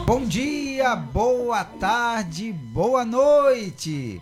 Bom dia, boa tarde, boa noite.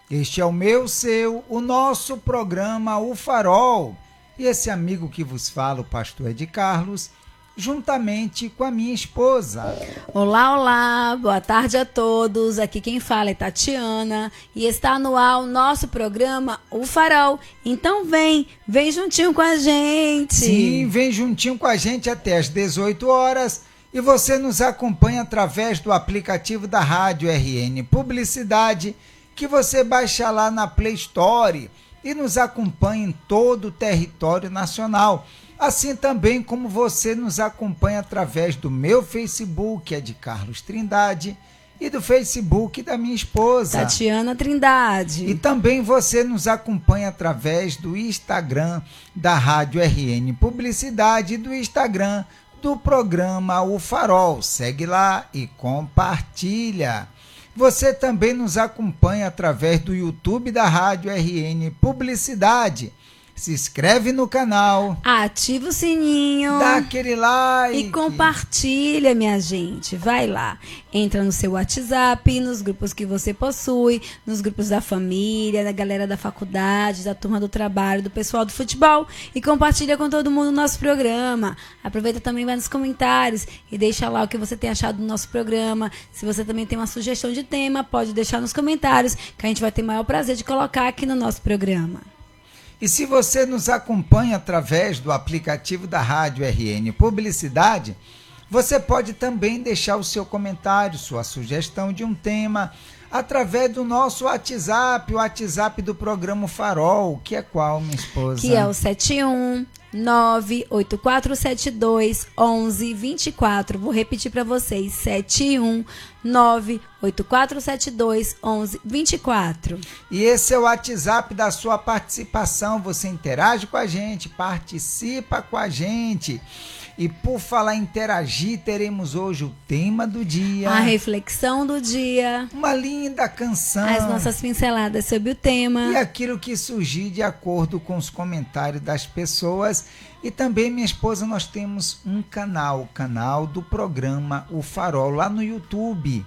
Este é o meu, seu, o nosso programa O Farol. E esse amigo que vos fala, o pastor Ed Carlos, juntamente com a minha esposa. Olá, olá, boa tarde a todos. Aqui quem fala é Tatiana e está no ar o nosso programa O Farol. Então vem juntinho com a gente. Sim, vem juntinho com a gente até às 18 horas. E você nos acompanha através do aplicativo da Rádio RN Publicidade, que você baixa lá na Play Store e nos acompanha em todo o território nacional. Assim também como você nos acompanha através do meu Facebook, Ed Carlos Trindade, e do Facebook da minha esposa, Tatiana Trindade. E também você nos acompanha através do Instagram da Rádio RN Publicidade e do Instagram do programa O Farol. Segue lá e compartilha. Você também nos acompanha através do YouTube da Rádio RN Publicidade. Se inscreve no canal, ativa o sininho, dá aquele like e compartilha, minha gente. Vai lá, entra no seu WhatsApp, nos grupos que você possui, nos grupos da família, da galera da faculdade, da turma do trabalho, do pessoal do futebol, e compartilha com todo mundo o nosso programa. Aproveita também, vai nos comentários e deixa lá o que você tem achado do nosso programa. Se você também tem uma sugestão de tema, pode deixar nos comentários, que a gente vai ter o maior prazer de colocar aqui no nosso programa. E se você nos acompanha através do aplicativo da Rádio RN Publicidade, você pode também deixar o seu comentário, sua sugestão de um tema, através do nosso WhatsApp, o WhatsApp do programa Farol, que é qual, minha esposa? Que é o 71984721124. Vou repetir para vocês, 71984721124. E esse é o WhatsApp da sua participação. Você interage com a gente, participa com a gente. E por falar em interagir, teremos hoje o tema do dia, a reflexão do dia, uma linda canção, as nossas pinceladas sobre o tema e aquilo que surgir de acordo com os comentários das pessoas. E também, minha esposa, nós temos um canal, o canal do programa O Farol, lá no YouTube.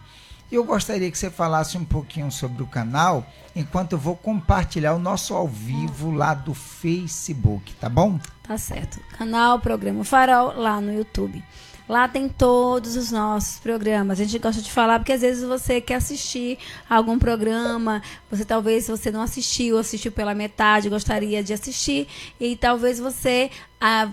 E eu gostaria que você falasse um pouquinho sobre o canal, enquanto eu vou compartilhar o nosso ao vivo lá do Facebook, tá bom? Tá certo. Canal Programa Farol lá no YouTube. Lá tem todos os nossos programas. A gente gosta de falar porque às vezes você quer assistir algum programa, talvez você não assistiu pela metade, gostaria de assistir, e talvez você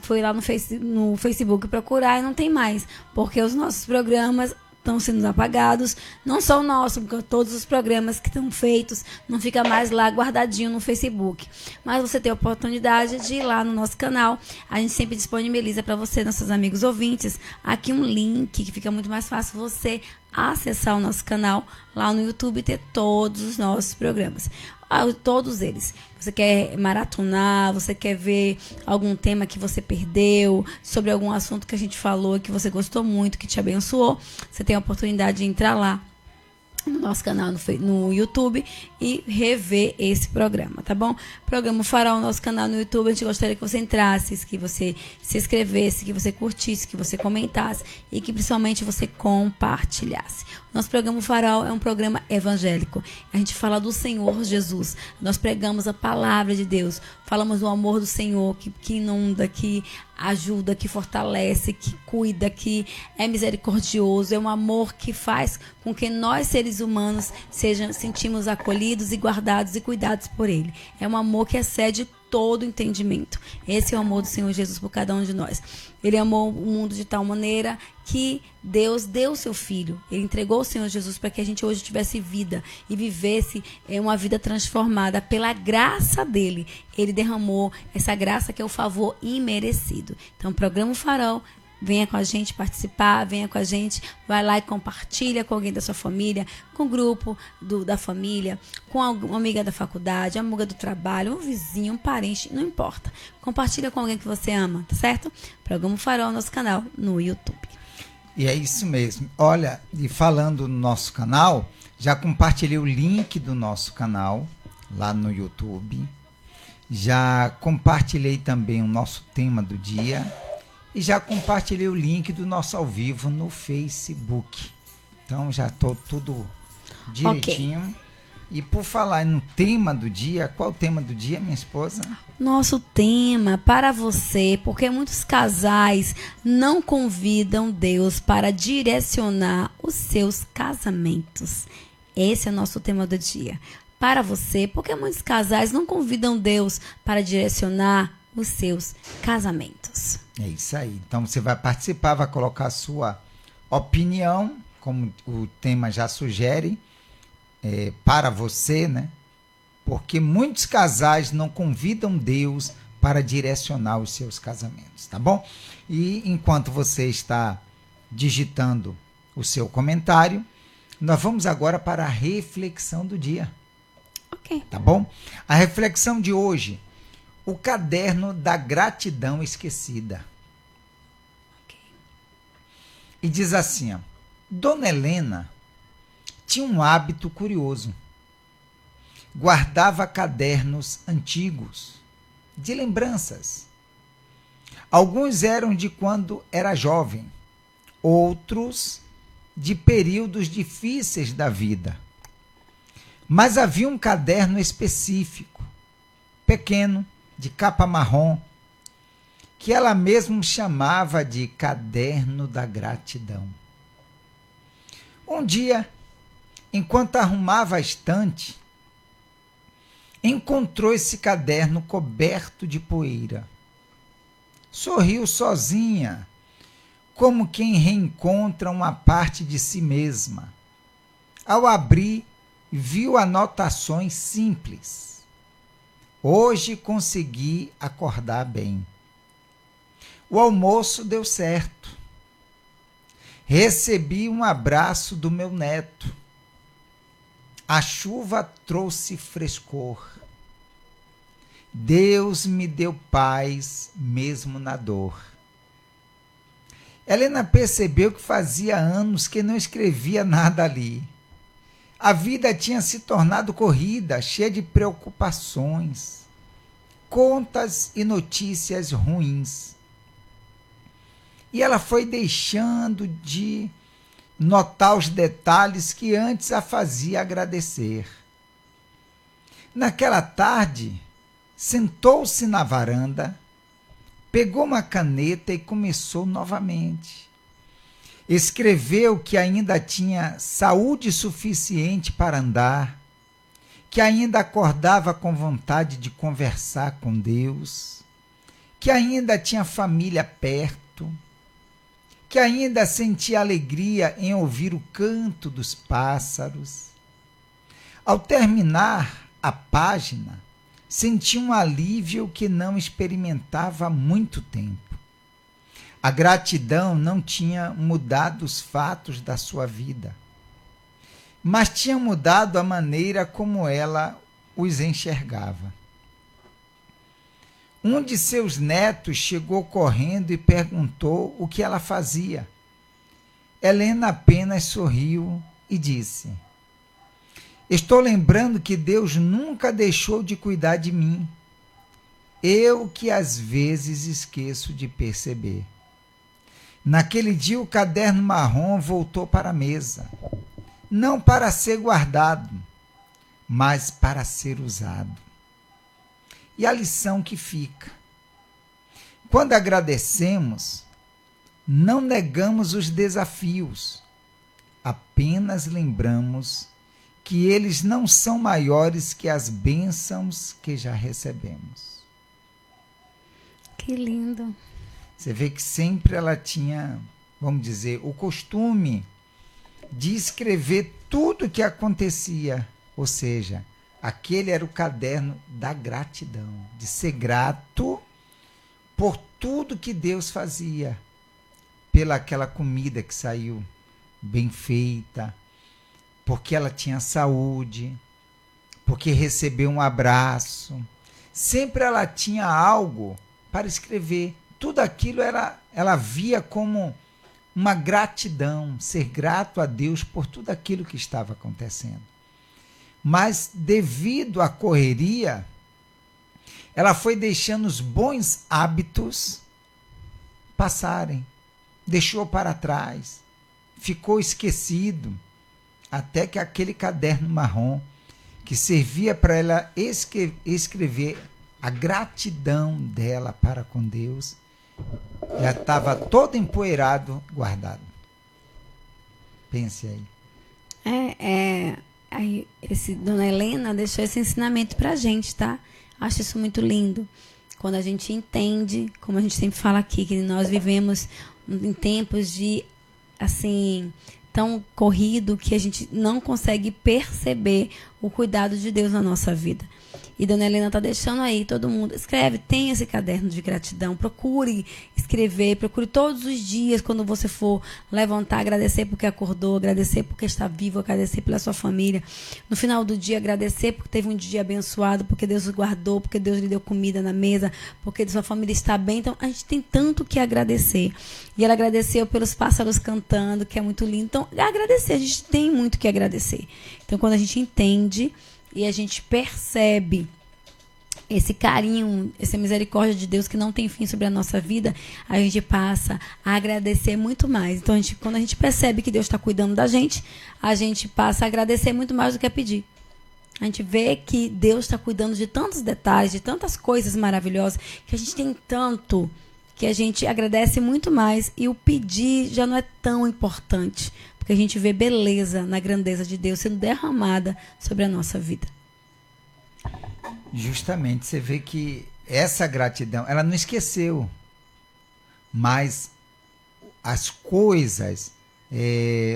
foi lá no Facebook procurar e não tem mais, porque os nossos programas estão sendo apagados, não só o nosso, porque todos os programas que estão feitos não fica mais lá guardadinho no Facebook. Mas você tem a oportunidade de ir lá no nosso canal. A gente sempre disponibiliza para você, nossos amigos ouvintes, aqui um link que fica muito mais fácil você acessar o nosso canal lá no YouTube e ter todos os nossos programas. Todos eles. Você quer maratonar, você quer ver algum tema que você perdeu, sobre algum assunto que a gente falou, que você gostou muito, que te abençoou, você tem a oportunidade de entrar lá no nosso canal no YouTube e rever esse programa, tá bom? Programa Farol, nosso canal no YouTube. A gente gostaria que você entrasse, que você se inscrevesse, que você curtisse, que você comentasse e que principalmente você compartilhasse. Nosso programa Farol é um programa evangélico. A gente fala do Senhor Jesus. Nós pregamos a palavra de Deus. Falamos do amor do Senhor que inunda, que ajuda, que fortalece, que cuida, que é misericordioso. É um amor que faz com que nós, seres humanos, sentimos acolhidos e guardados e cuidados por Ele. É um amor que excede todo entendimento. Esse é o amor do Senhor Jesus por cada um de nós. Ele amou o mundo de tal maneira que Deus deu o seu Filho. Ele entregou o Senhor Jesus para que a gente hoje tivesse vida e vivesse uma vida transformada pela graça dele. Ele derramou essa graça que é o favor imerecido. Então, o programa Farol, venha com a gente participar, venha com a gente, vai lá e compartilha com alguém da sua família, com o grupo da família, com uma amiga da faculdade, uma amiga do trabalho, um vizinho, um parente, não importa. Compartilha com alguém que você ama, tá certo? Programa Farol, nosso canal no YouTube. E é isso mesmo. Olha, e falando no nosso canal, já compartilhei o link do nosso canal lá no YouTube. Já compartilhei também o nosso tema do dia. E já compartilhei o link do nosso ao vivo no Facebook. Então já estou tudo direitinho. Okay. E por falar no tema do dia, qual o tema do dia, minha esposa? Nosso tema para você, porque muitos casais não convidam Deus para direcionar os seus casamentos. Esse é o nosso tema do dia. Para você, porque muitos casais não convidam Deus para direcionar os seus casamentos. É isso aí. Então você vai participar, vai colocar a sua opinião, como o tema já sugere, para você, né? Porque muitos casais não convidam Deus para direcionar os seus casamentos, tá bom? E enquanto você está digitando o seu comentário, nós vamos agora para a reflexão do dia. Ok. Tá bom? A reflexão de hoje, o caderno da gratidão esquecida. Ok. E diz assim, ó, Dona Helena tinha um hábito curioso. Guardava cadernos antigos, de lembranças. Alguns eram de quando era jovem, outros de períodos difíceis da vida. Mas havia um caderno específico, pequeno, de capa marrom, que ela mesma chamava de caderno da gratidão. Um dia, enquanto arrumava a estante, encontrou esse caderno coberto de poeira. Sorriu sozinha, como quem reencontra uma parte de si mesma. Ao abrir, viu anotações simples. Hoje consegui acordar bem. O almoço deu certo. Recebi um abraço do meu neto. A chuva trouxe frescor. Deus me deu paz mesmo na dor. Helena percebeu que fazia anos que não escrevia nada ali. A vida tinha se tornado corrida, cheia de preocupações, contas e notícias ruins. E ela foi deixando de notar os detalhes que antes a fazia agradecer. Naquela tarde, sentou-se na varanda, pegou uma caneta e começou novamente. Escreveu que ainda tinha saúde suficiente para andar, que ainda acordava com vontade de conversar com Deus, que ainda tinha família perto, que ainda sentia alegria em ouvir o canto dos pássaros. Ao terminar a página, sentia um alívio que não experimentava há muito tempo. A gratidão não tinha mudado os fatos da sua vida, mas tinha mudado a maneira como ela os enxergava. Um de seus netos chegou correndo e perguntou o que ela fazia. Helena apenas sorriu e disse: Estou lembrando que Deus nunca deixou de cuidar de mim. Eu que às vezes esqueço de perceber. Naquele dia o caderno marrom voltou para a mesa, não para ser guardado, mas para ser usado. E a lição que fica: quando agradecemos, não negamos os desafios, apenas lembramos que eles não são maiores que as bênçãos que já recebemos. Que lindo! Você vê que sempre ela tinha, vamos dizer, o costume de escrever tudo o que acontecia, ou seja, aquele era o caderno da gratidão, de ser grato por tudo que Deus fazia, pela aquela comida que saiu bem feita, porque ela tinha saúde, porque recebeu um abraço. Sempre ela tinha algo para escrever. Tudo aquilo ela via como uma gratidão, ser grato a Deus por tudo aquilo que estava acontecendo. Mas, devido à correria, ela foi deixando os bons hábitos passarem, deixou para trás, ficou esquecido, até que aquele caderno marrom que servia para ela escrever a gratidão dela para com Deus, já estava todo empoeirado, guardado. Pense aí. Aí Dona Helena deixou esse ensinamento pra gente, tá? Acho isso muito lindo. Quando a gente entende, como a gente sempre fala aqui, que nós vivemos em tempos de, assim, tão corrido que a gente não consegue perceber o cuidado de Deus na nossa vida. E Dona Helena está deixando aí, todo mundo escreve, tem esse caderno de gratidão, procure escrever, procure todos os dias, quando você for levantar, agradecer porque acordou, agradecer porque está vivo, agradecer pela sua família. No final do dia, agradecer porque teve um dia abençoado, porque Deus o guardou, porque Deus lhe deu comida na mesa, porque sua família está bem. Então, a gente tem tanto que agradecer. E ela agradeceu pelos pássaros cantando, que é muito lindo. Então, agradecer, a gente tem muito que agradecer. Então, quando a gente entende e a gente percebe esse carinho, essa misericórdia de Deus que não tem fim sobre a nossa vida, a gente passa a agradecer muito mais. Então, quando a gente percebe que Deus está cuidando da gente, a gente passa a agradecer muito mais do que a pedir. A gente vê que Deus está cuidando de tantos detalhes, de tantas coisas maravilhosas, que a gente tem tanto, que a gente agradece muito mais, e o pedir já não é tão importante, porque a gente vê beleza na grandeza de Deus sendo derramada sobre a nossa vida. Justamente, você vê que essa gratidão, ela não esqueceu, mas as coisas,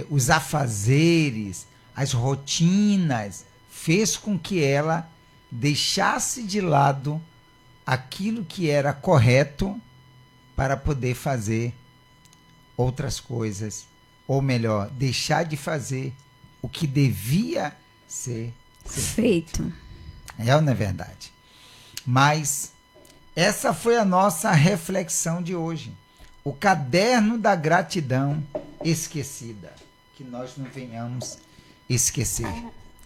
os afazeres, as rotinas, fez com que ela deixasse de lado aquilo que era correto para poder fazer outras coisas, ou melhor, deixar de fazer o que devia ser feito. É ou não é verdade? Mas essa foi a nossa reflexão de hoje. O caderno da gratidão esquecida. Que nós não venhamos esquecer.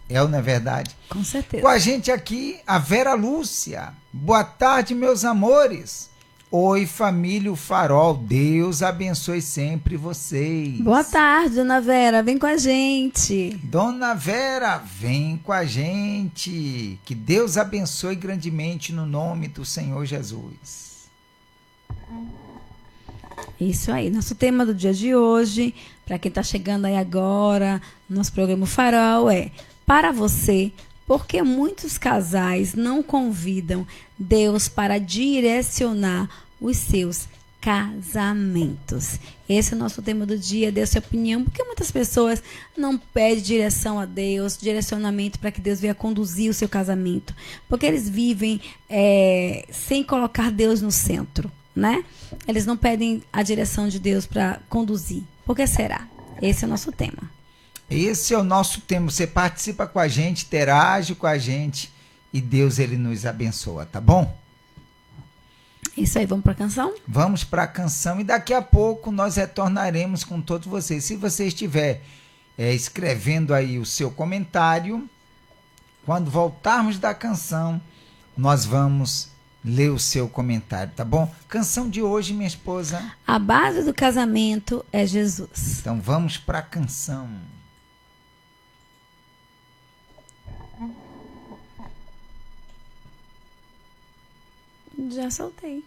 É ou não é verdade? Com certeza. Com a gente aqui, a Vera Lúcia. Boa tarde, meus amores. Oi, família Farol. Deus abençoe sempre vocês. Boa tarde, Dona Vera. Vem com a gente. Dona Vera, vem com a gente. Que Deus abençoe grandemente no nome do Senhor Jesus. Isso aí. Nosso tema do dia de hoje, para quem está chegando aí agora, nosso programa Farol é: para você, porque muitos casais não convidam Deus para direcionar os seus casamentos. Esse é o nosso tema do dia. Dê a sua opinião, porque muitas pessoas não pedem direção a Deus, direcionamento para que Deus venha conduzir o seu casamento, porque eles vivem sem colocar Deus no centro, né? Eles não pedem a direção de Deus para conduzir. Por que será? Esse é o nosso tema. Esse é o nosso tema. Você participa com a gente, interage com a gente e Deus, ele nos abençoa, tá bom? Isso aí, vamos para a canção? Vamos para a canção e daqui a pouco nós retornaremos com todos vocês. Se você estiver escrevendo aí o seu comentário, quando voltarmos da canção, nós vamos ler o seu comentário, tá bom? Canção de hoje, minha esposa. A base do casamento é Jesus. Então vamos para a canção. Já soltei.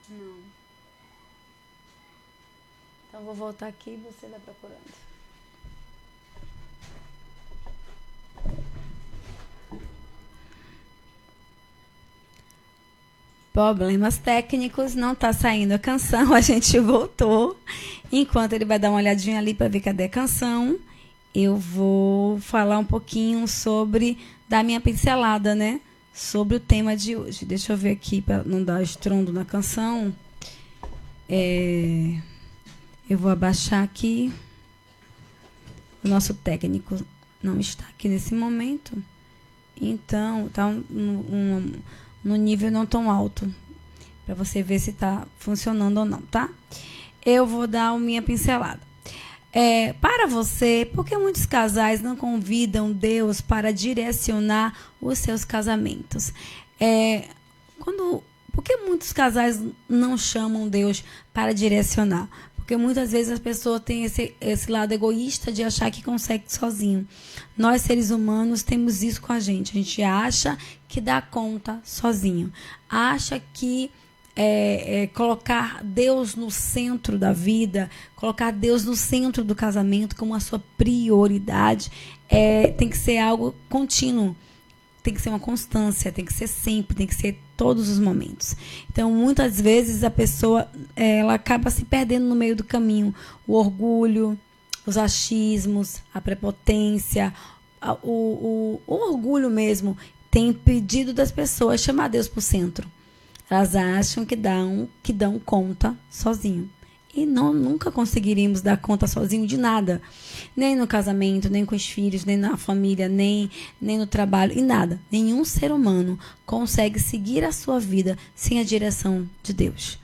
Não. Então vou voltar aqui e você vai procurando. Problemas técnicos, não tá saindo a canção, a gente voltou. Enquanto ele vai dar uma olhadinha ali para ver cadê a canção, eu vou falar um pouquinho sobre, dar minha pincelada, né? Sobre o tema de hoje. Deixa eu ver aqui para não dar estrondo na canção. Eu vou abaixar aqui. O nosso técnico não está aqui nesse momento. Então, está no nível não tão alto. Para você ver se está funcionando ou não, tá? Eu vou dar a minha pincelada. Para você, por que muitos casais não convidam Deus para direcionar os seus casamentos? Por que muitos casais não chamam Deus para direcionar? Porque muitas vezes as pessoas têm esse lado egoísta de achar que consegue sozinho. Nós, seres humanos, temos isso com a gente. A gente acha que dá conta sozinho. Acha que colocar Deus no centro da vida, colocar Deus no centro do casamento como a sua prioridade, tem que ser algo contínuo. Tem que ser uma constância, tem que ser sempre, tem que ser todos os momentos. Então, muitas vezes, a pessoa ela acaba se perdendo no meio do caminho. O orgulho, os achismos, a prepotência, o orgulho mesmo tem impedido das pessoas chamar Deus para o centro. Elas acham que dão conta sozinho. E nunca conseguiríamos dar conta sozinho de nada. Nem no casamento, nem com os filhos, nem na família, nem no trabalho, e nada. Nenhum ser humano consegue seguir a sua vida sem a direção de Deus.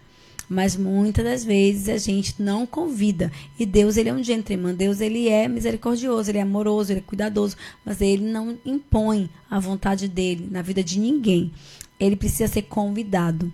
Mas muitas das vezes a gente não convida. E Deus, ele é um gentleman. Deus, ele é misericordioso, ele é amoroso, ele é cuidadoso. Mas ele não impõe a vontade dele na vida de ninguém. Ele precisa ser convidado.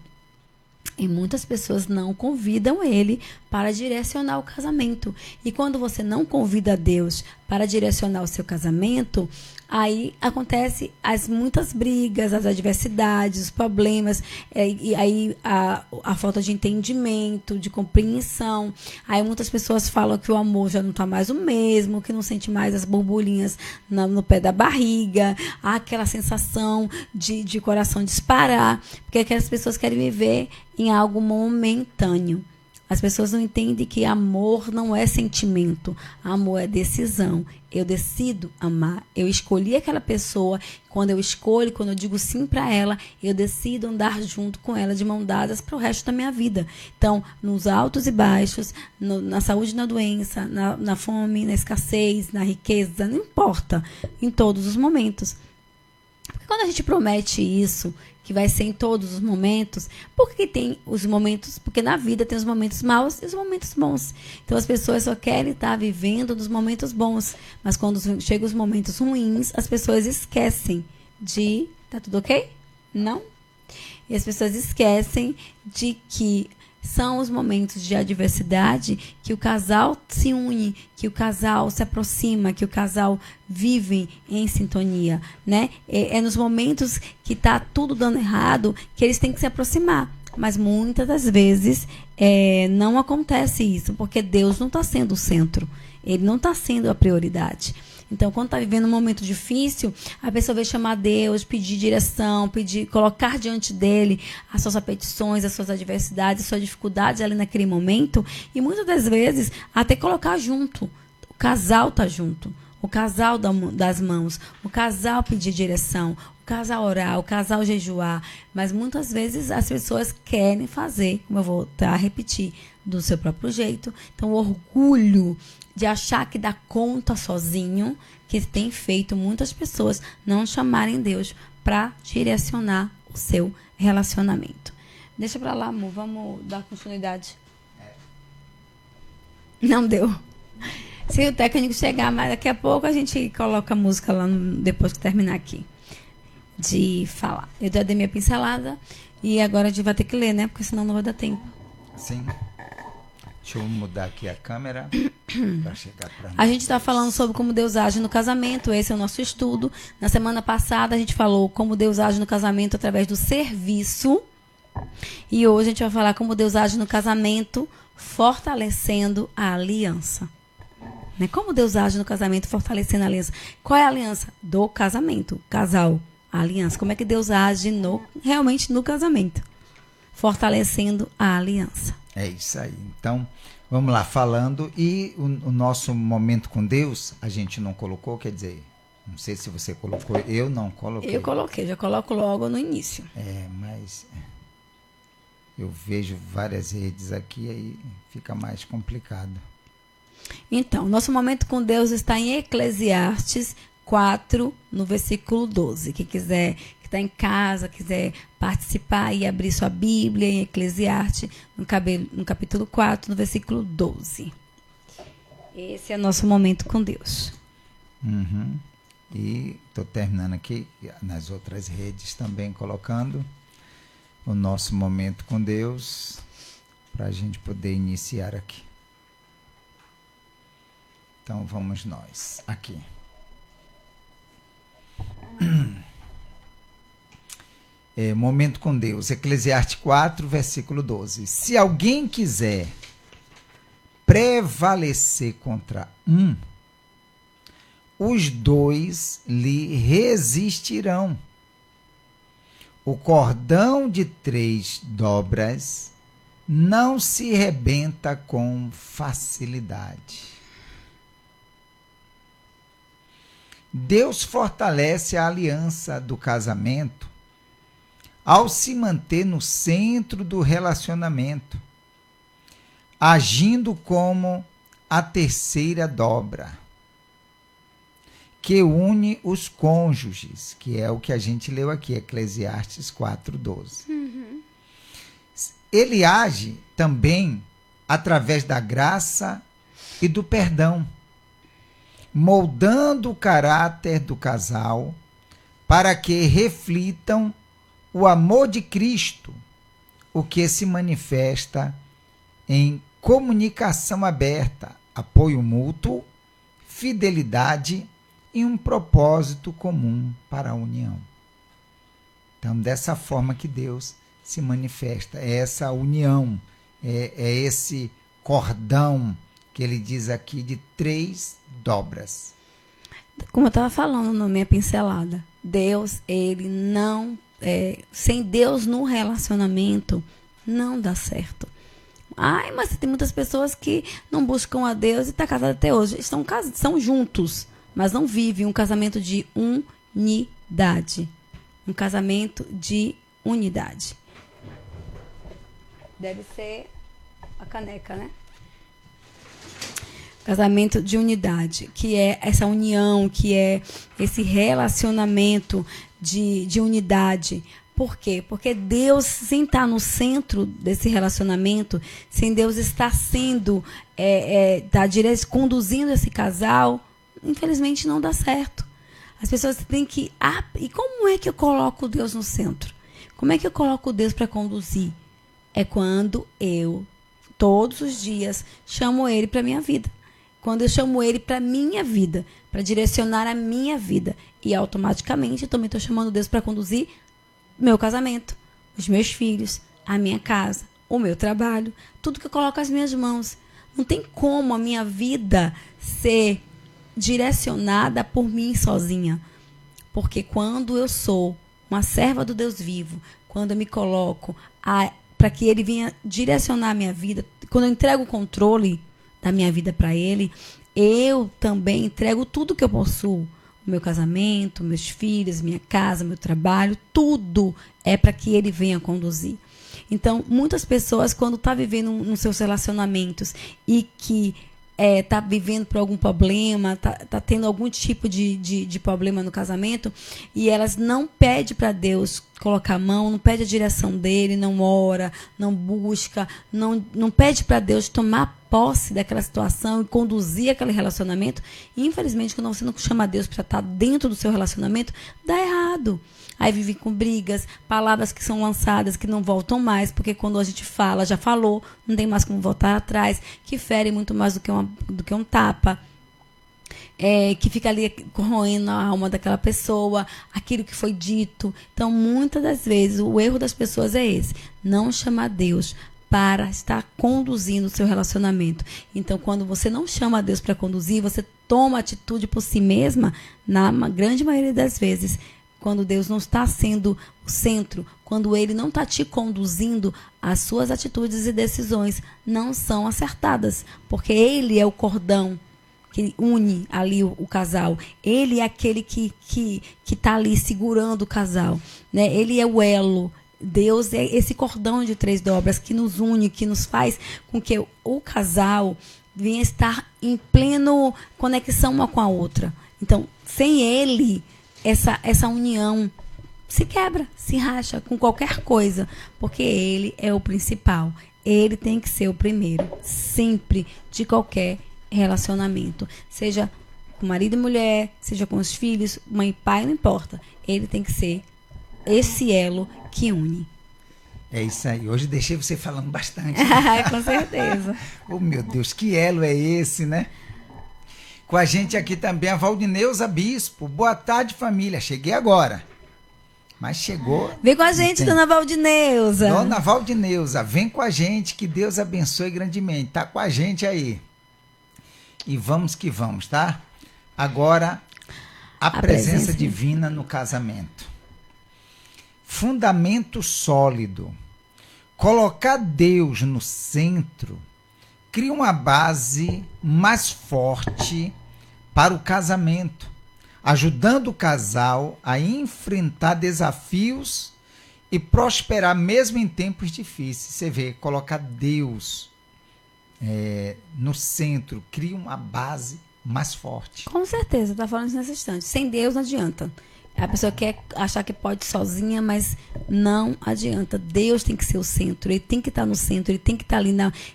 E muitas pessoas não convidam ele para direcionar o casamento. E quando você não convida Deus para direcionar o seu casamento, aí acontece muitas brigas, as adversidades, os problemas, e aí a falta de entendimento, de compreensão. Aí muitas pessoas falam que o amor já não está mais o mesmo, que não sente mais as borbulhinhas no pé da barriga, aquela sensação de coração disparar, porque aquelas pessoas querem viver em algo momentâneo. As pessoas não entendem que amor não é sentimento. Amor é decisão. Eu decido amar. Eu escolhi aquela pessoa. Quando eu digo sim para ela, eu decido andar junto com ela de mão dadas para o resto da minha vida. Então, nos altos e baixos, na saúde e na doença, na fome, na escassez, na riqueza, não importa. Em todos os momentos. Porque quando a gente promete isso, que vai ser em todos os momentos, porque tem os momentos, porque na vida tem os momentos maus e os momentos bons. Então as pessoas só querem estar vivendo nos momentos bons, mas quando chegam os momentos ruins, as pessoas esquecem de, tá tudo ok? Não? E as pessoas esquecem de que são os momentos de adversidade que o casal se une, que o casal se aproxima, que o casal vive em sintonia, né? É nos momentos que está tudo dando errado que eles têm que se aproximar. Mas muitas das vezes não acontece isso, porque Deus não está sendo o centro. Ele não está sendo a prioridade. Então, quando está vivendo um momento difícil, a pessoa vai chamar Deus, pedir direção, colocar diante dele as suas petições, as suas adversidades, as suas dificuldades ali naquele momento. E muitas das vezes, até colocar junto. O casal está junto. O casal das mãos. O casal pedir direção. O casal orar. O casal jejuar. Mas muitas vezes as pessoas querem fazer, como eu vou repetir, do seu próprio jeito. Então, o orgulho de achar que dá conta sozinho, que tem feito muitas pessoas não chamarem Deus para direcionar o seu relacionamento. Deixa para lá, amor, vamos dar continuidade. Não deu. Se o técnico chegar, mas daqui a pouco a gente coloca a música lá depois que terminar aqui de falar. Eu já dei minha pincelada e agora a gente vai ter que ler, né? Porque senão não vai dar tempo. Sim. Deixa eu mudar aqui a câmera para chegar para A gente está falando sobre como Deus age no casamento. Esse é o nosso estudo. Na semana passada a gente falou como Deus age no casamento através do serviço. E hoje a gente vai falar como Deus age no casamento fortalecendo a aliança. Né? Como Deus age no casamento fortalecendo a aliança. Qual é a aliança? Do casamento. Casal, a aliança. Como é que Deus age realmente no casamento? Fortalecendo a aliança. É isso aí. Então, vamos lá, falando. E o nosso momento com Deus, a gente não colocou, quer dizer, não sei se você colocou, eu não coloquei. Eu coloquei, já coloco logo no início. Mas eu vejo várias redes aqui, aí fica mais complicado. Então, nosso momento com Deus está em Eclesiastes 4, no versículo 12. Quem quiser, que está em casa, quiser participar e abrir sua Bíblia em Eclesiastes, no capítulo 4, no versículo 12. Esse é nosso momento com Deus. Uhum. E estou terminando aqui nas outras redes também, colocando o nosso momento com Deus, para a gente poder iniciar aqui. Então vamos nós aqui. Momento com Deus, Eclesiastes 4, versículo 12. Se alguém quiser prevalecer contra os dois lhe resistirão. O cordão de 3 dobras não se rebenta com facilidade. Deus fortalece a aliança do casamento ao se manter no centro do relacionamento, agindo como a terceira dobra, que une os cônjuges, que é o que a gente leu aqui, Eclesiastes 4:12. Ele age também através da graça e do perdão, moldando o caráter do casal para que reflitam o amor de Cristo, o que se manifesta em comunicação aberta, apoio mútuo, fidelidade e um propósito comum para a união. Então, dessa forma que Deus se manifesta, é essa união, é esse cordão que ele diz aqui de 3 dobras. Como eu estava falando na minha pincelada, Deus, ele não... sem Deus no relacionamento, não dá certo. Ai, mas tem muitas pessoas que não buscam a Deus e estão casadas até hoje. São juntos, mas não vivem um casamento de unidade. Um casamento de unidade. Deve ser a caneca, né? Casamento de unidade, que é essa união, que é esse relacionamento de unidade. Por quê? Porque Deus, sem estar no centro desse relacionamento, sem Deus estar sendo, conduzindo esse casal, infelizmente não dá certo. As pessoas têm que... e como é que eu coloco Deus no centro? Como é que eu coloco Deus para conduzir? É quando eu, todos os dias, chamo Ele para a minha vida. Quando eu chamo Ele para a minha vida, para direcionar a minha vida. E automaticamente eu também estou chamando Deus para conduzir meu casamento, os meus filhos, a minha casa, o meu trabalho, tudo que eu coloco as minhas mãos. Não tem como a minha vida ser direcionada por mim sozinha. Porque quando eu sou uma serva do Deus vivo, quando eu me coloco para que Ele venha direcionar a minha vida, quando eu entrego o controle da minha vida para Ele, eu também entrego tudo que eu possuo. O meu casamento, meus filhos, minha casa, meu trabalho, tudo é para que Ele venha conduzir. Então, muitas pessoas, quando estão vivendo nos seus relacionamentos e que está vivendo por algum problema, está tendo algum tipo de problema no casamento, e elas não pedem para Deus colocar a mão, não pede a direção dele, não ora, não busca, não pede para Deus tomar posse daquela situação e conduzir aquele relacionamento. E, infelizmente, quando você não chama Deus para estar dentro do seu relacionamento, dá errado. Aí vive com brigas, palavras que são lançadas que não voltam mais, porque quando a gente fala, já falou, não tem mais como voltar atrás, que ferem muito mais do que um tapa, que fica ali corroendo a alma daquela pessoa, aquilo que foi dito. Então, muitas das vezes, o erro das pessoas é esse, não chamar Deus para estar conduzindo o seu relacionamento. Então, quando você não chama Deus para conduzir, você toma atitude por si mesma, na grande maioria das vezes, quando Deus não está sendo o centro, quando Ele não está te conduzindo, as suas atitudes e decisões não são acertadas, porque Ele é o cordão que une ali o casal. Ele é aquele que está ali segurando o casal, né? Ele é o elo. Deus é esse cordão de 3 dobras que nos une, que nos faz com que o casal venha estar em pleno conexão uma com a outra. Então, sem ele, essa união se quebra, se racha com qualquer coisa, porque ele é o principal. Ele tem que ser o primeiro, sempre, de qualquer relacionamento. Seja com marido e mulher, seja com os filhos, mãe e pai, não importa. Ele tem que ser esse elo que une. É isso aí. Hoje deixei você falando bastante. Com certeza. Oh, meu Deus, que elo é esse, né? Com a gente aqui também a Valdineuza Bispo. Boa tarde, família. Cheguei agora. Mas chegou. Vem com a gente, dona Valdineuza. Dona Valdineuza, vem com a gente, que Deus abençoe grandemente. Tá com a gente aí. E vamos que vamos, tá? Agora, a presença divina no casamento. Fundamento sólido. Colocar Deus no centro cria uma base mais forte para o casamento, ajudando o casal a enfrentar desafios e prosperar mesmo em tempos difíceis. Você vê, colocar Deus no centro cria uma base mais forte. Com certeza, está falando isso nesse instante. Sem Deus não adianta. A pessoa quer achar que pode sozinha, mas não adianta. Deus tem que ser o centro, ele tem que estar no centro, ele tem que estar ali,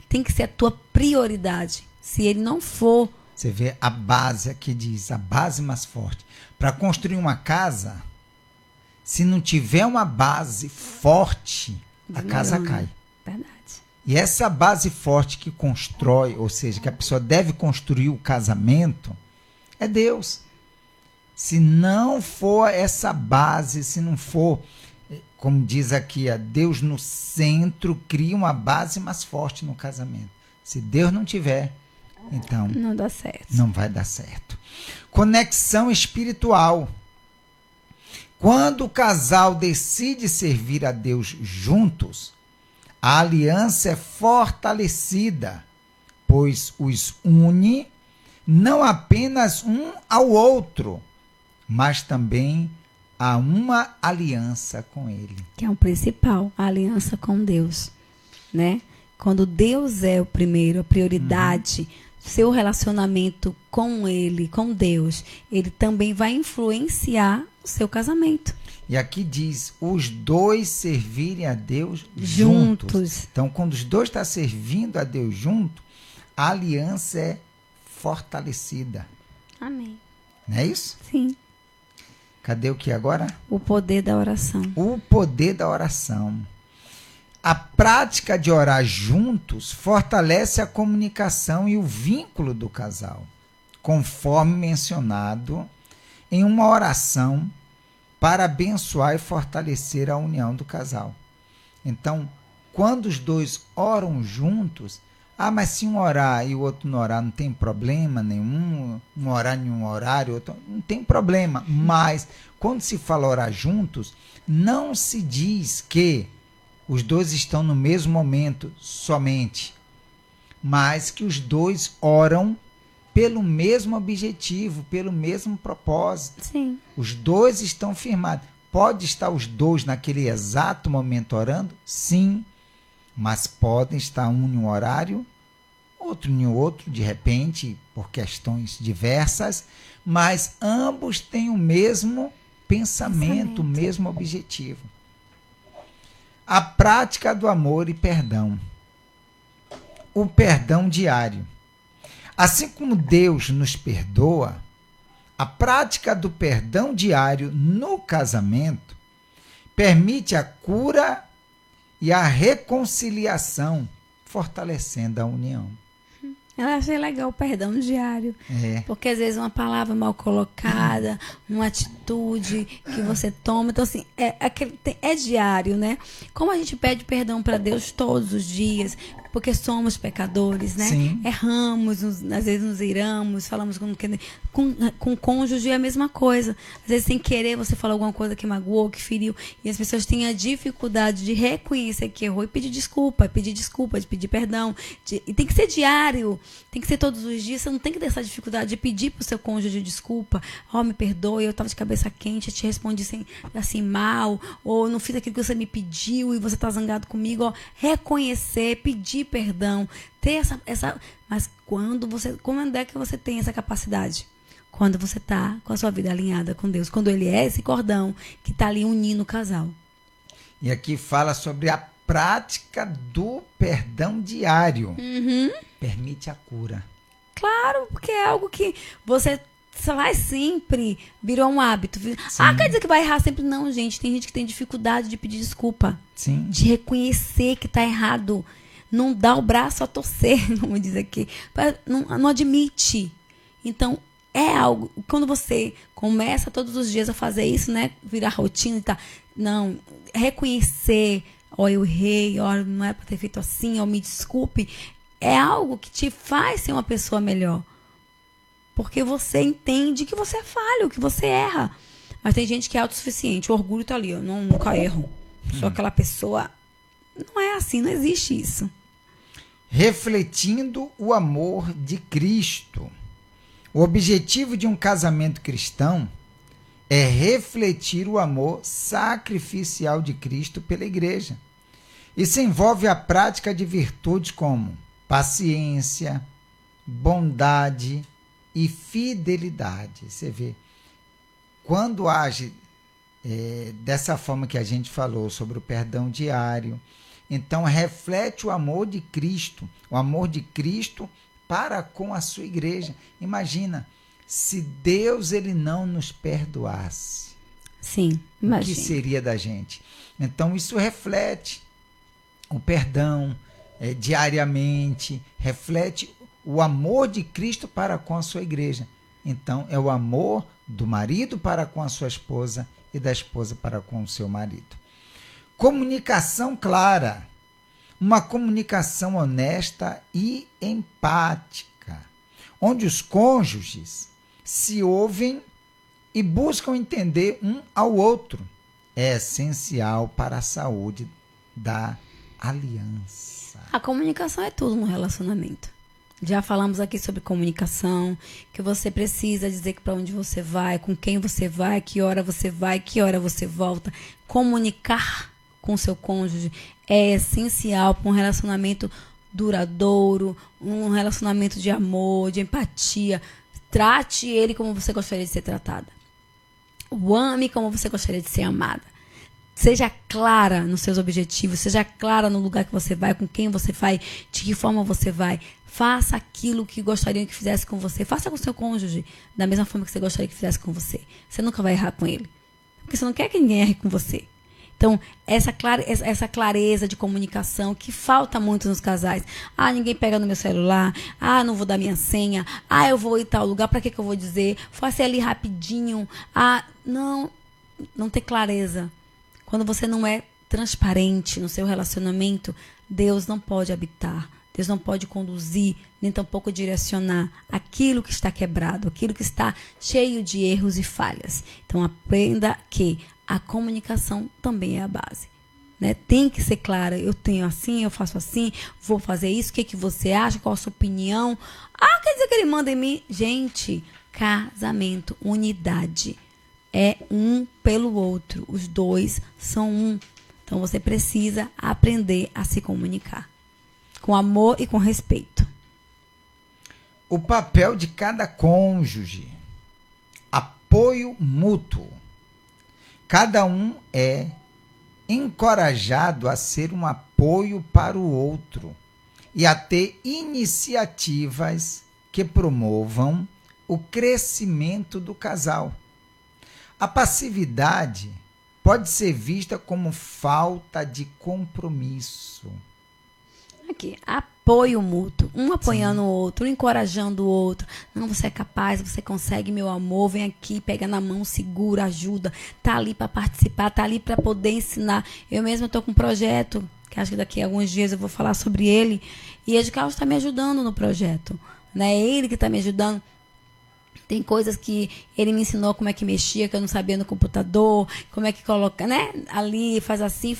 tem que ser a tua prioridade. Se ele não for... Você vê a base aqui diz, a base mais forte. Para construir uma casa, se não tiver uma base forte, a casa cai. Verdade. E essa base forte que constrói, ou seja, que a pessoa deve construir o casamento, é Deus. Se não for essa base, se não for, como diz aqui, Deus no centro, cria uma base mais forte no casamento. Se Deus não tiver, então não dá certo. Não vai dar certo. Conexão espiritual. Quando o casal decide servir a Deus juntos, a aliança é fortalecida, pois os une não apenas um ao outro, mas também a uma aliança com ele. Que é o principal, a aliança com Deus, né? Quando Deus é o primeiro, a prioridade, seu relacionamento com ele, com Deus, ele também vai influenciar o seu casamento. E aqui diz, os dois servirem a Deus juntos. Então, quando os dois estão servindo a Deus junto, a aliança é fortalecida. Amém. Não é isso? Sim. Cadê o que agora? O poder da oração. O poder da oração. A prática de orar juntos fortalece a comunicação e o vínculo do casal, conforme mencionado em uma oração para abençoar e fortalecer a união do casal. Então, quando os dois oram juntos, mas se um orar e o outro não orar, não tem problema nenhum, um orar em um horário, outro, não tem problema. Mas, quando se fala orar juntos, não se diz que os dois estão no mesmo momento somente, mas que os dois oram pelo mesmo objetivo, pelo mesmo propósito. Sim. Os dois estão firmados. Pode estar os dois naquele exato momento orando? Sim. Mas podem estar um em um horário, outro em outro, de repente, por questões diversas, mas ambos têm o mesmo pensamento, o mesmo objetivo. A prática do amor e perdão. O perdão diário. Assim como Deus nos perdoa, a prática do perdão diário no casamento permite a cura e a reconciliação, fortalecendo a união. Eu achei legal o perdão diário. Porque às vezes uma palavra mal colocada, uma atitude que você toma. Então, assim, é diário, né? Como a gente pede perdão para Deus todos os dias, porque somos pecadores, né? Sim. Erramos, às vezes nos iramos, falamos com cônjuge é a mesma coisa. Às vezes, sem querer, você fala alguma coisa que magoou, que feriu, e as pessoas têm a dificuldade de reconhecer que errou e pedir desculpa, de pedir perdão. E tem que ser diário, tem que ser todos os dias. Você não tem que ter essa dificuldade de pedir pro seu cônjuge desculpa. Me perdoe, eu estava de cabeça quente, eu te respondi assim mal, ou não fiz aquilo que você me pediu e você tá zangado comigo. Reconhecer, pedir pedir perdão, ter mas quando é que você tem essa capacidade? Quando você está com a sua vida alinhada com Deus, quando Ele é esse cordão que está ali unindo o casal. E aqui fala sobre a prática do perdão diário. Permite a cura. Claro, porque é algo que você faz sempre, virou um hábito. Quer dizer que vai errar sempre? Não, gente. Tem gente que tem dificuldade de pedir desculpa. Sim. De reconhecer que está errado. Não dá o braço a torcer, vamos dizer aqui. Não admite. Então, é algo... Quando você começa todos os dias a fazer isso, né? Virar rotina e tá... Não, reconhecer... eu errei, não é para ter feito assim, me desculpe. É algo que te faz ser uma pessoa melhor. Porque você entende que você é falho, que você erra. Mas tem gente que é autossuficiente. O orgulho tá ali, eu nunca erro. Sou aquela pessoa... Não é assim, não existe isso. Refletindo o amor de Cristo. O objetivo de um casamento cristão é refletir o amor sacrificial de Cristo pela igreja. Isso envolve a prática de virtudes como paciência, bondade e fidelidade. Você vê, quando age dessa forma que a gente falou sobre o perdão diário, então reflete o amor de Cristo para com a sua igreja. Imagina, se Deus ele não nos perdoasse, sim, o que seria da gente? Então isso reflete o perdão diariamente, reflete o amor de Cristo para com a sua igreja. Então é o amor do marido para com a sua esposa e da esposa para com o seu marido. Comunicação clara, uma comunicação honesta e empática, onde os cônjuges se ouvem e buscam entender um ao outro. É essencial para a saúde da aliança. A comunicação é tudo no relacionamento. Já falamos aqui sobre comunicação, que você precisa dizer para onde você vai, com quem você vai, que hora você vai, que hora você volta. Comunicar com seu cônjuge é essencial para um relacionamento duradouro, um relacionamento de amor, de empatia. Trate ele como você gostaria de ser tratada. O ame como você gostaria de ser amada. Seja clara nos seus objetivos, seja clara no lugar que você vai, com quem você vai, de que forma você vai. Faça aquilo que gostariam que fizesse com você. Faça com o seu cônjuge da mesma forma que você gostaria que fizesse com você. Você nunca vai errar com ele. Porque você não quer que ninguém erre com você. Então, essa clareza de comunicação que falta muito nos casais. Ninguém pega no meu celular. Não vou dar minha senha. Eu vou ir em tal lugar. Para que eu vou dizer? Faça ali rapidinho. Não ter clareza. Quando você não é transparente no seu relacionamento, Deus não pode habitar. Deus não pode conduzir, nem tampouco direcionar aquilo que está quebrado, aquilo que está cheio de erros e falhas. Então, aprenda que a comunicação também é a base. Né? Tem que ser clara. Eu tenho assim, eu faço assim, vou fazer isso. O que você acha? Qual a sua opinião? Quer dizer que ele manda em mim? Gente, casamento, unidade. É um pelo outro. Os dois são um. Então, você precisa aprender a se comunicar. Com amor e com respeito. O papel de cada cônjuge. Apoio mútuo. Cada um é encorajado a ser um apoio para o outro e a ter iniciativas que promovam o crescimento do casal. A passividade pode ser vista como falta de compromisso. Aqui, apoio mútuo, um apoiando o outro, um encorajando o outro. Não, você é capaz, você consegue, meu amor, vem aqui, pega na mão, segura, ajuda, tá ali para participar, tá ali para poder ensinar. Eu mesma estou com um projeto, que acho que daqui a alguns dias eu vou falar sobre ele, e Ed Carlos está me ajudando no projeto, né? É ele que está me ajudando. Tem coisas que ele me ensinou como é que mexia, que eu não sabia no computador, como é que coloca, né? Ali, faz assim,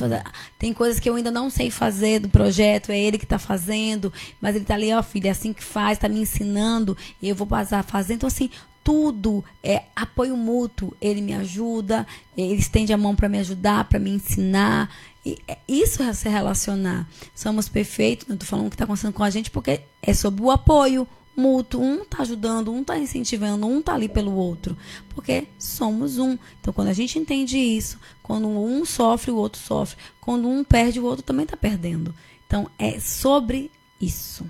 Tem coisas que eu ainda não sei fazer do projeto, é ele que está fazendo, mas ele está ali, filha, é assim que faz, está me ensinando, e eu vou passar fazendo. Então, assim, tudo é apoio mútuo. Ele me ajuda, ele estende a mão para me ajudar, para me ensinar. E isso é se relacionar. Somos perfeitos, não estou falando o que está acontecendo com a gente, porque é sobre o apoio mútuo. Um está ajudando, um está incentivando, um está ali pelo outro. Porque somos um. Então, quando a gente entende isso, quando um sofre, o outro sofre. Quando um perde, o outro também está perdendo. Então, é sobre isso.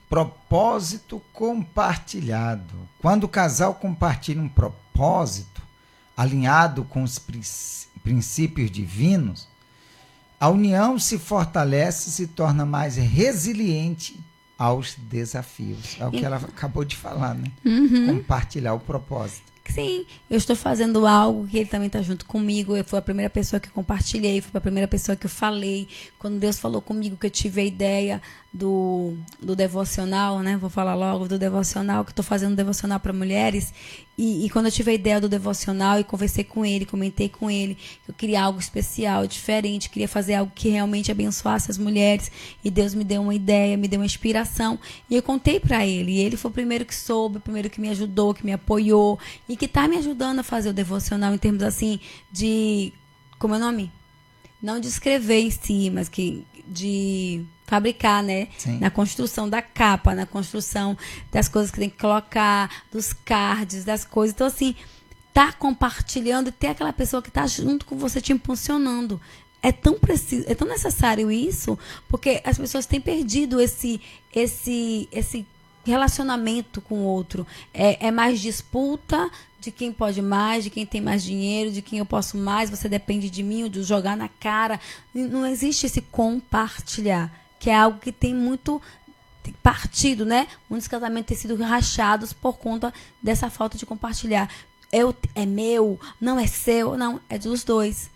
Propósito compartilhado. Quando o casal compartilha um propósito alinhado com os princípios divinos, a união se fortalece e se torna mais resiliente aos desafios. É o que ela acabou de falar, né? Compartilhar o propósito. Sim, eu estou fazendo algo que ele também está junto comigo. Eu fui a primeira pessoa que eu compartilhei, fui a primeira pessoa que eu falei. Quando Deus falou comigo, que eu tive a ideia do devocional, né? Vou falar logo do devocional, que estou fazendo devocional para mulheres. E quando eu tive a ideia do devocional e conversei com ele, comentei com ele, eu queria algo especial, diferente, queria fazer algo que realmente abençoasse as mulheres. E Deus me deu uma ideia, me deu uma inspiração. E eu contei para ele. E ele foi o primeiro que soube, o primeiro que me ajudou, que me apoiou. E que está me ajudando a fazer o devocional em termos assim de... Como é o nome? Não de escrever em si, mas de fabricar, né? Sim. Na construção da capa, na construção das coisas que tem que colocar, dos cards, das coisas. Então, assim, tá compartilhando e ter aquela pessoa que tá junto com você te impulsionando. É tão preciso, é tão necessário isso, porque as pessoas têm perdido esse relacionamento com o outro. É mais disputa de quem pode mais, de quem tem mais dinheiro, de quem eu posso mais, você depende de mim, ou de jogar na cara. Não existe esse compartilhar, que é algo que tem muito partido, né? Muitos casamentos têm sido rachados por conta dessa falta de compartilhar. É meu, não é seu, não, é dos dois.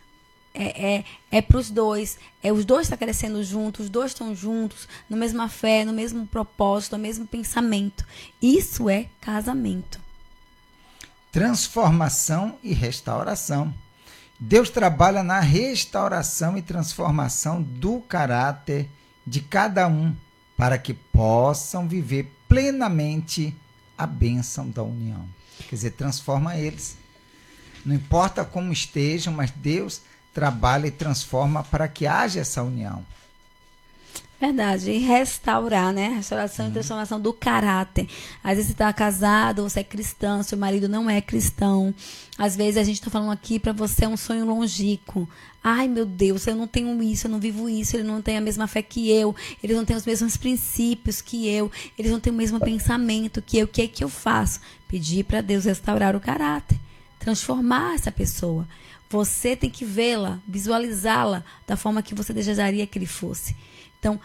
É para os dois. Os dois estão crescendo juntos, os dois estão juntos, na mesma fé, no mesmo propósito, no mesmo pensamento. Isso é casamento. Transformação e restauração. Deus trabalha na restauração e transformação do caráter de cada um, para que possam viver plenamente a bênção da união. Quer dizer, transforma eles. Não importa como estejam, mas Deus trabalha e transforma para que haja essa união. Verdade. E restaurar, né? Restauração e transformação do caráter. Às vezes você está casado, você é cristão, seu marido não é cristão. Às vezes a gente está falando aqui para você é um sonho longínquo. Ai, meu Deus, eu não tenho isso, eu não vivo isso, ele não tem a mesma fé que eu, eles não têm os mesmos princípios que eu, eles não têm o mesmo pensamento que eu. O que é que eu faço? Pedir para Deus restaurar o caráter, transformar essa pessoa. Você tem que vê-la, visualizá-la da forma que você desejaria que ele fosse. Então,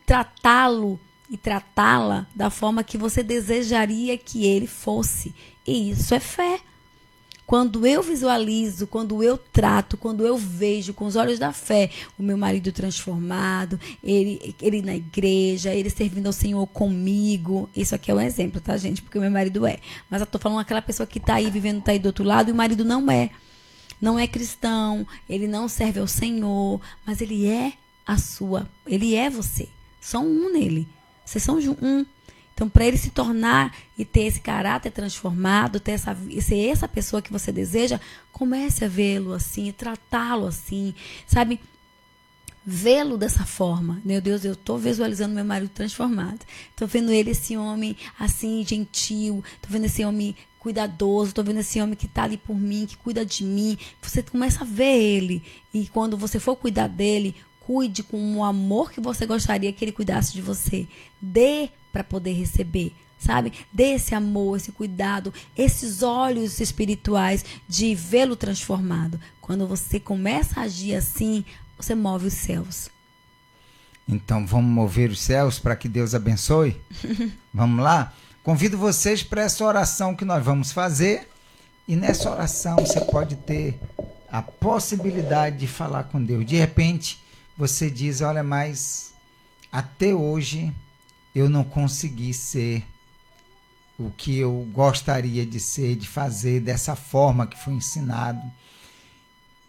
tratá-lo e tratá-la da forma que você desejaria que ele fosse. E isso é fé. Quando eu visualizo, quando eu trato, quando eu vejo com os olhos da fé o meu marido transformado, ele na igreja, ele servindo ao Senhor comigo. Isso aqui é um exemplo, tá, gente? Porque o meu marido é. Mas eu tô falando aquela pessoa que tá aí vivendo, tá aí do outro lado, e o marido não é. Não é cristão, ele não serve ao Senhor, mas ele é ele é você. São um nele. Vocês são um. Então, para ele se tornar e ter esse caráter transformado, ser essa pessoa que você deseja, comece a vê-lo assim, tratá-lo assim, sabe? Vê-lo dessa forma. Meu Deus, eu estou visualizando meu marido transformado. Estou vendo ele, esse homem assim, gentil. Estou vendo esse homem cuidadoso. Estou vendo esse homem que está ali por mim, que cuida de mim. Você começa a ver ele. E quando você for cuidar dele, cuide com o amor que você gostaria que ele cuidasse de você. Dê para poder receber, sabe? Dê esse amor, esse cuidado, esses olhos espirituais de vê-lo transformado. Quando você começa a agir assim, você move os céus. Então, vamos mover os céus para que Deus abençoe? Vamos lá? Convido vocês para essa oração que nós vamos fazer. E nessa oração você pode ter a possibilidade de falar com Deus. De repente, você diz, olha, mas até hoje eu não consegui ser o que eu gostaria de ser, de fazer dessa forma que foi ensinado.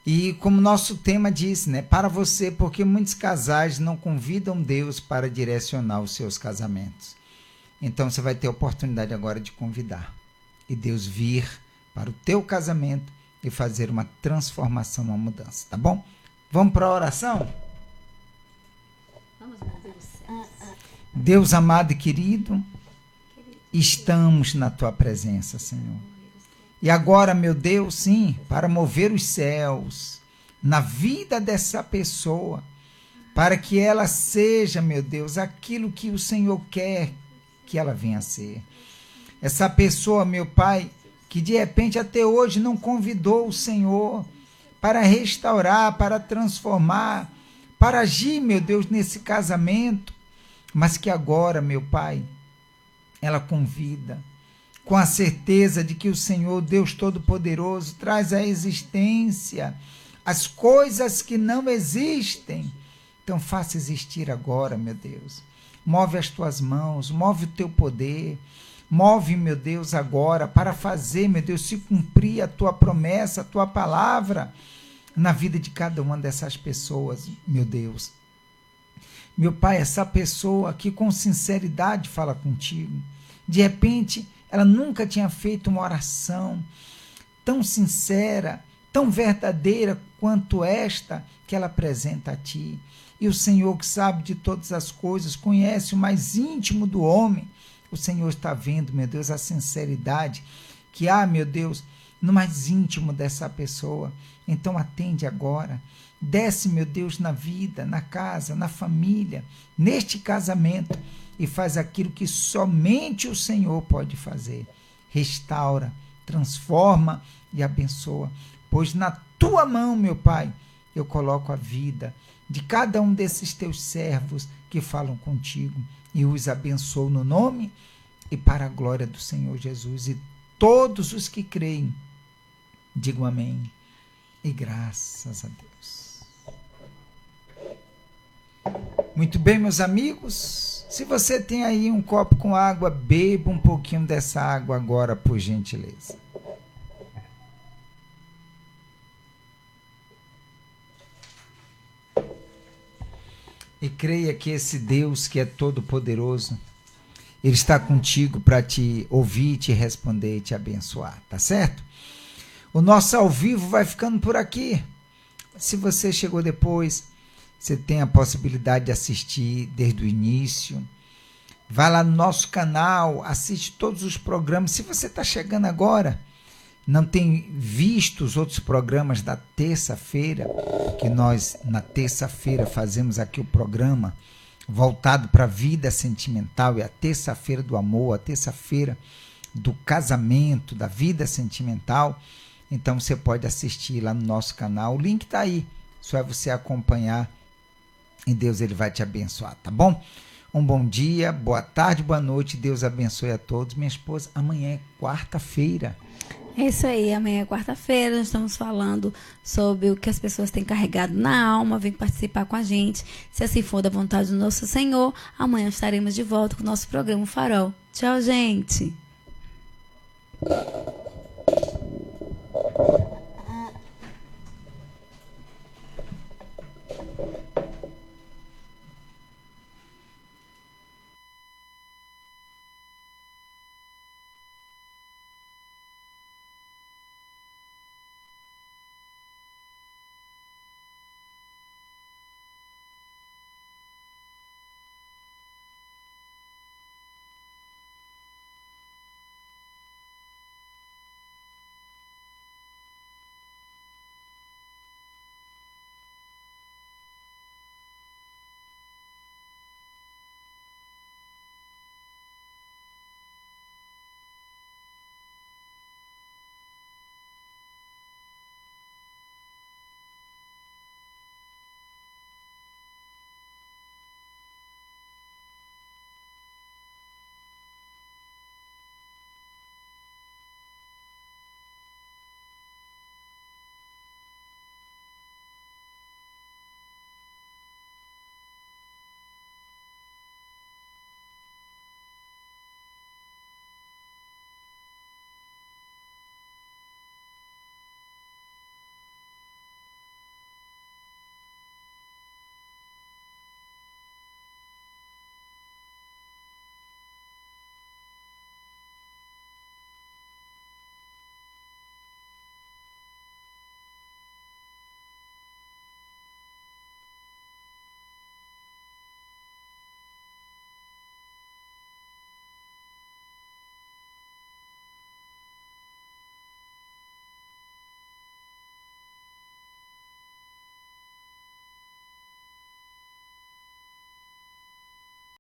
E como nosso tema diz, né, para você, porque muitos casais não convidam Deus para direcionar os seus casamentos. Então você vai ter a oportunidade agora de convidar. E Deus vir para o teu casamento e fazer uma transformação, uma mudança, tá bom? Vamos para a oração? Vamos, meu Deus do céu. Deus amado e querido, estamos na tua presença, Senhor. E agora, meu Deus, sim, para mover os céus na vida dessa pessoa, para que ela seja, meu Deus, aquilo que o Senhor quer que ela venha a ser. Essa pessoa, meu Pai, que de repente até hoje não convidou o Senhor para restaurar, para transformar, para agir, meu Deus, nesse casamento, mas que agora, meu Pai, ela convida, com a certeza de que o Senhor, Deus Todo-Poderoso, traz à existência as coisas que não existem. Então faça existir agora, meu Deus. Move as tuas mãos, move o teu poder, move, meu Deus, agora para fazer, meu Deus, se cumprir a tua promessa, a tua palavra na vida de cada uma dessas pessoas, meu Deus. Meu Pai, essa pessoa que com sinceridade fala contigo, de repente ela nunca tinha feito uma oração tão sincera, tão verdadeira quanto esta que ela apresenta a ti. E o Senhor, que sabe de todas as coisas, conhece o mais íntimo do homem. O Senhor está vendo, meu Deus, a sinceridade que há, meu Deus, no mais íntimo dessa pessoa. Então atende agora. Desce, meu Deus, na vida, na casa, na família, neste casamento, e faz aquilo que somente o Senhor pode fazer. Restaura, transforma e abençoa. Pois na tua mão, meu Pai, eu coloco a vida de cada um desses teus servos que falam contigo e os abençoo no nome e para a glória do Senhor Jesus. E todos os que creem, digam amém. E graças a Deus. Muito bem, meus amigos. Se você tem aí um copo com água, beba um pouquinho dessa água agora, por gentileza. E creia que esse Deus que é todo poderoso, Ele está contigo para te ouvir, te responder e te abençoar, tá certo? O nosso ao vivo vai ficando por aqui. Se você chegou depois, você tem a possibilidade de assistir desde o início. Vai lá no nosso canal, assiste todos os programas. Se você está chegando agora, não tem visto os outros programas da terça-feira, que nós na terça-feira fazemos aqui o programa voltado para a vida sentimental, e a terça-feira do amor, a terça-feira do casamento, da vida sentimental. Então você pode assistir lá no nosso canal, o link está aí, só é você acompanhar e Deus ele vai te abençoar, tá bom? Um bom dia, boa tarde, boa noite, Deus abençoe a todos. Minha esposa, amanhã é quarta-feira. É isso aí, amanhã é quarta-feira, nós estamos falando sobre o que as pessoas têm carregado na alma. Vem participar com a gente, se assim for da vontade do nosso Senhor. Amanhã estaremos de volta com o nosso programa Farol. Tchau, gente!